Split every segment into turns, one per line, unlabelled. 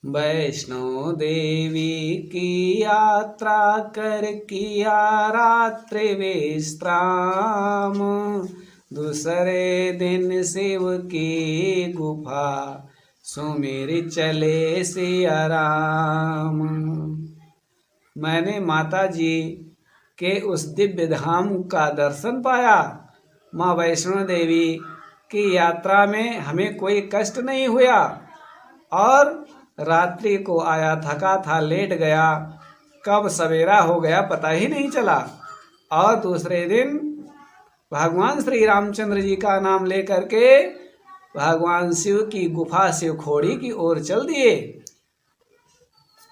वैष्णो देवी की यात्रा कर किया रात्रि विश्राम। दूसरे दिन शिव की गुफा सुमिर चले सिया राम। मैंने माता जी के उस दिव्य धाम का दर्शन पाया। माँ वैष्णो देवी की यात्रा में हमें कोई कष्ट नहीं हुआ और रात्रि को आया, थका था, लेट गया, कब सवेरा हो गया पता ही नहीं चला। और दूसरे दिन भगवान श्री रामचंद्र जी का नाम लेकर के भगवान शिव की गुफा शिवखोड़ी की ओर चल दिए।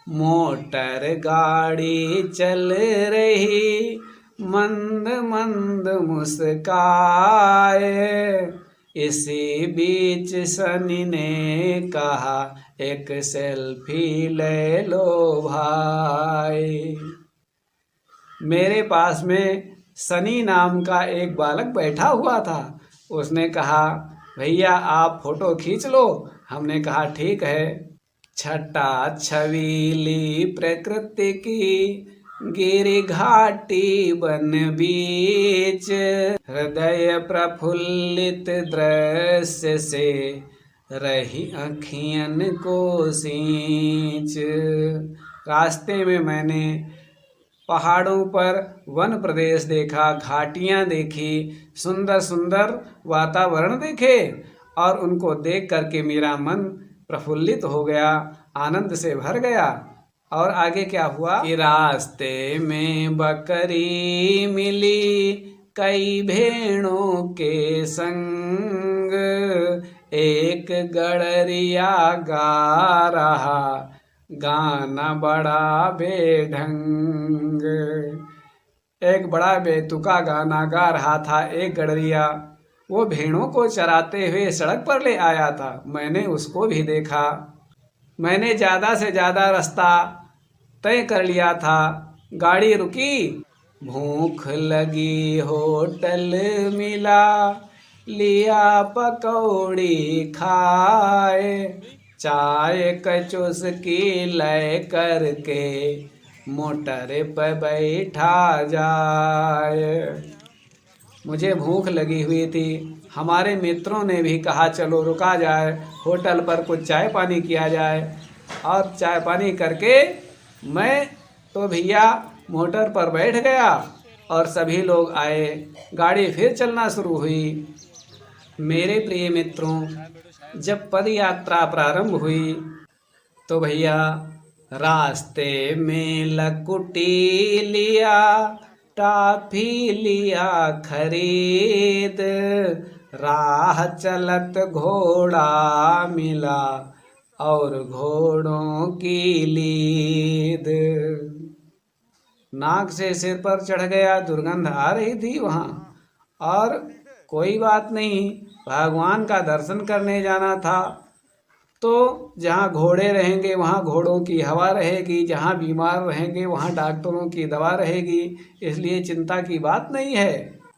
मोटर गाड़ी चल रही, मंद मंद मुस्काए। इसी बीच सनी ने कहा, एक सेल्फी ले लो भाई। मेरे पास में सनी नाम का एक बालक बैठा हुआ था। उसने कहा, भैया आप फोटो खींच लो। हमने कहा ठीक है। छटा छबीली प्रकृति की, गिरी घाटी वन बीच, हृदय प्रफुल्लित दृश्य से रही अखियन को सींच। रास्ते में मैंने पहाड़ों पर वन प्रदेश देखा, घाटियां देखी, सुंदर सुंदर वातावरण देखे और उनको देख करके मेरा मन प्रफुल्लित हो गया, आनंद से भर गया। और आगे क्या हुआ कि रास्ते में बकरी मिली कई भेड़ों के संग, एक गड़रिया गा रहा गाना बड़ा बेढंग। एक बड़ा बेतुका गाना गा रहा था एक गड़रिया। वो भेड़ों को चराते हुए सड़क पर ले आया था। मैंने उसको भी देखा। मैंने ज़्यादा से ज़्यादा रास्ता तय कर लिया था। गाड़ी रुकी, भूख लगी, होटल मिला, लिया पकौड़ी खाए, चाय कचुस्की लय करके मोटर पर बैठा जाए। मुझे भूख लगी हुई थी। हमारे मित्रों ने भी कहा चलो रुका जाए, होटल पर कुछ चाय पानी किया जाए। और चाय पानी करके मैं तो भैया मोटर पर बैठ गया और सभी लोग आए। गाड़ी फिर चलना शुरू हुई। मेरे प्रिय मित्रों, जब पद यात्रा प्रारंभ हुई तो भैया रास्ते में लकुटी लिया, टाफी लिया खरीद, राह चलत घोड़ा मिला और घोड़ों की लीद। नाक से सिर पर चढ़ गया, दुर्गंध आ रही थी वहाँ। और कोई बात नहीं, भगवान का दर्शन करने जाना था तो जहाँ घोड़े रहेंगे वहाँ घोड़ों की हवा रहेगी, जहाँ बीमार रहेंगे वहाँ डॉक्टरों की दवा रहेगी, इसलिए चिंता की बात नहीं है।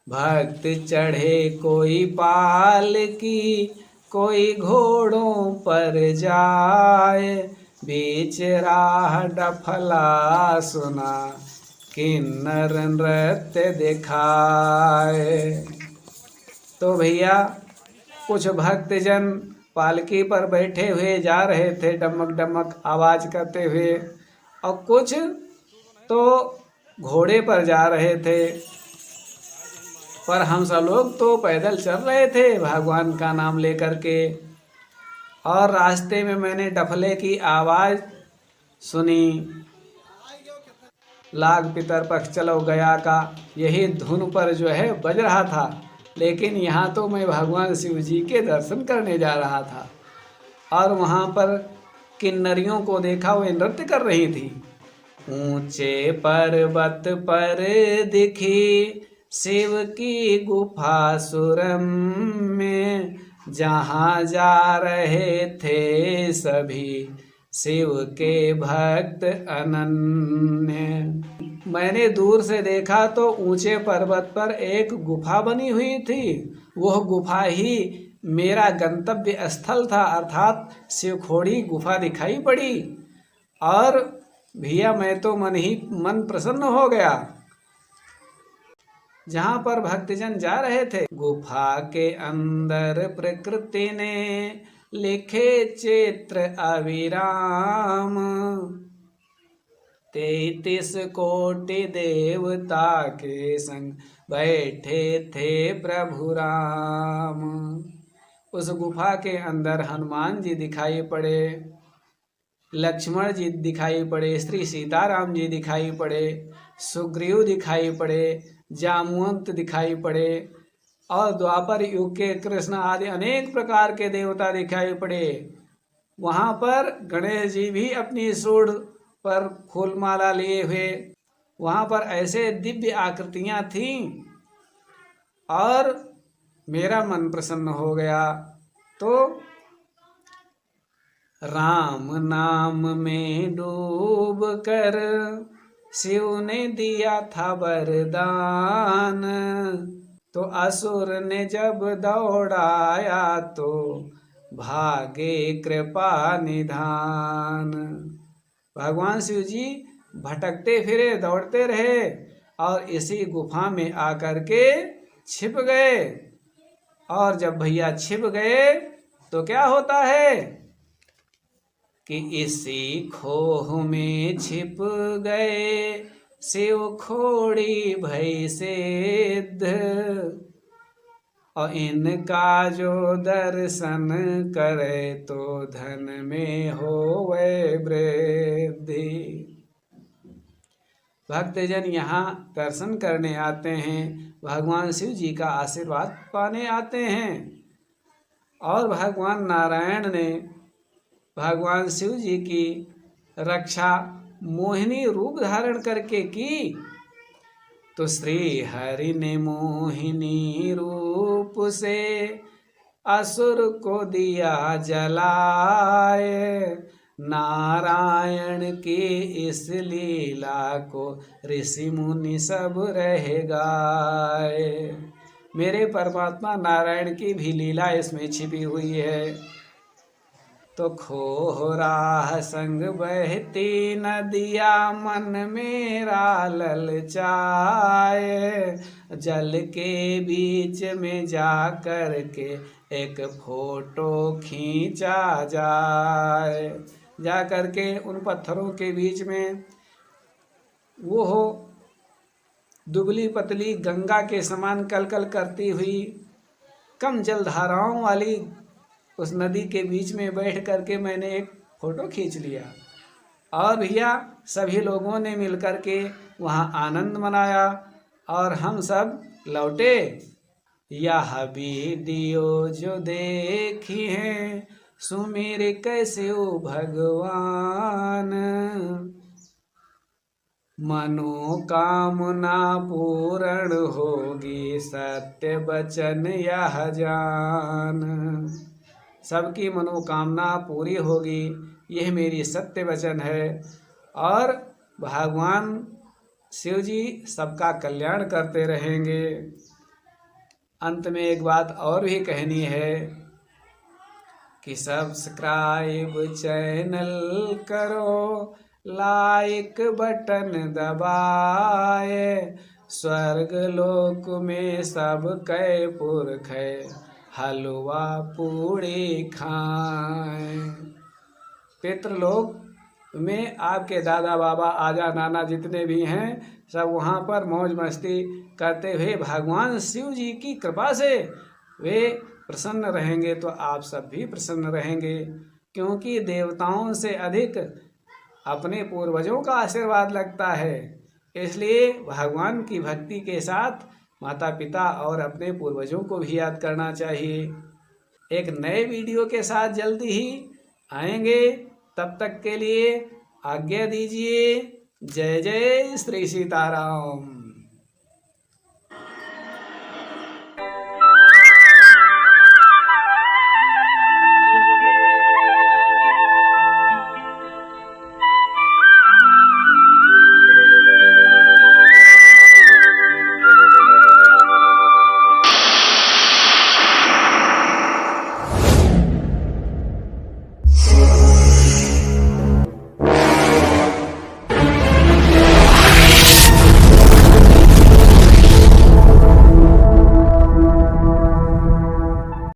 भक्त चढ़े कोई पाल की, कोई घोड़ों पर जाए, बीच राह डफला सुना, किन्नर नृत्य दिखाए। तो भैया कुछ भक्तजन पालकी पर बैठे हुए जा रहे थे डमक डमक आवाज करते हुए, और कुछ तो घोड़े पर जा रहे थे। पर हम सब लोग तो पैदल चल रहे थे भगवान का नाम लेकर के। और रास्ते में मैंने डफले की आवाज़ सुनी, लाग पितर पक्ष चलो गया का यही धुन पर जो है बज रहा था। लेकिन यहाँ तो मैं भगवान शिव जी के दर्शन करने जा रहा था और वहाँ पर किन्नरियों को देखा, वे नृत्य कर रही थी। ऊंचे पर्वत पर दिखी शिव की गुफा सुरम में, जहाँ जा रहे थे सभी शिव के भक्त अनन्य। मैंने दूर से देखा तो ऊंचे पर्वत पर एक गुफा बनी हुई थी। वह गुफा ही मेरा गंतव्य स्थल था, अर्थात शिवखोड़ी गुफा दिखाई पड़ी और भैया मैं तो मन प्रसन्न हो गया। जहाँ पर भक्तजन जा रहे थे, गुफा के अंदर प्रकृति ने लिखे चित्र अविराम, 33 कोटि देवता के संग बैठे थे प्रभु राम। उस गुफा के अंदर हनुमान जी दिखाई पड़े, लक्ष्मण जी दिखाई पड़े, श्री सीताराम जी दिखाई पड़े, सुग्रीव दिखाई पड़े, जामवंत दिखाई पड़े और द्वापर युग के कृष्ण आदि अनेक प्रकार के देवता दिखाई पड़े। वहाँ पर गणेश जी भी अपनी सूंड पर फूलमाला लिए हुए, वहाँ पर ऐसे दिव्य आकृतियाँ थीं और मेरा मन प्रसन्न हो गया। तो राम नाम में डूब कर शिव ने दिया था वरदान, तो असुर ने जब दौड़ाया तो भागे कृपा निधान। भगवान शिव जी भटकते फिरे, दौड़ते रहे और इसी गुफा में आकर के छिप गए। और जब भैया छिप गए तो क्या होता है कि इसी खोह में छिप गए शिव खोड़ी भई सिद्ध, और इनका जो दर्शन करे तो धन में होवे वृद्धि। भक्तजन यहाँ दर्शन करने आते हैं, भगवान शिव जी का आशीर्वाद पाने आते हैं। और भगवान नारायण ने भगवान शिव जी की रक्षा मोहिनी रूप धारण करके की, तो श्री हरि ने मोहिनी रूप से असुर को दिया जलाए। नारायण की इस लीला को ऋषि मुनि सब रह गाए। मेरे परमात्मा नारायण की भी लीला इसमें छिपी हुई है। तो खोह राह संग बहती नदिया मन मेरा ललचाए, जल के बीच में जा कर के एक फोटो खींचा जाए। जा कर के उन पत्थरों के बीच में वो हो दुबली पतली गंगा के समान कलकल करती हुई कम जलधाराओं वाली उस नदी के बीच में बैठ करके मैंने एक फ़ोटो खींच लिया। और भैया सभी लोगों ने मिलकर के वहाँ आनंद मनाया और हम सब लौटे। यह वीडियो जो देखी है सुमिर कैसे ओ भगवान, मनोकामना पूर्ण होगी सत्य वचन यह जान। सबकी मनोकामना पूरी होगी, यह मेरी सत्य वचन है। और भगवान शिव जी सबका कल्याण करते रहेंगे। अंत में एक बात और भी कहनी है कि सब्सक्राइब चैनल करो, लाइक बटन दबाए, स्वर्ग लोक में सब कै पुरख हलवा पूड़ी खाए। पितृलोक में आपके दादा बाबा आजा नाना जितने भी हैं सब वहाँ पर मौज मस्ती करते हुए भगवान शिव जी की कृपा से वे प्रसन्न रहेंगे, तो आप सब भी प्रसन्न रहेंगे। क्योंकि देवताओं से अधिक अपने पूर्वजों का आशीर्वाद लगता है। इसलिए भगवान की भक्ति के साथ माता पिता और अपने पूर्वजों को भी याद करना चाहिए। एक नए वीडियो के साथ जल्दी ही आएंगे, तब तक के लिए आज्ञा दीजिए। जय जय श्री सीताराम।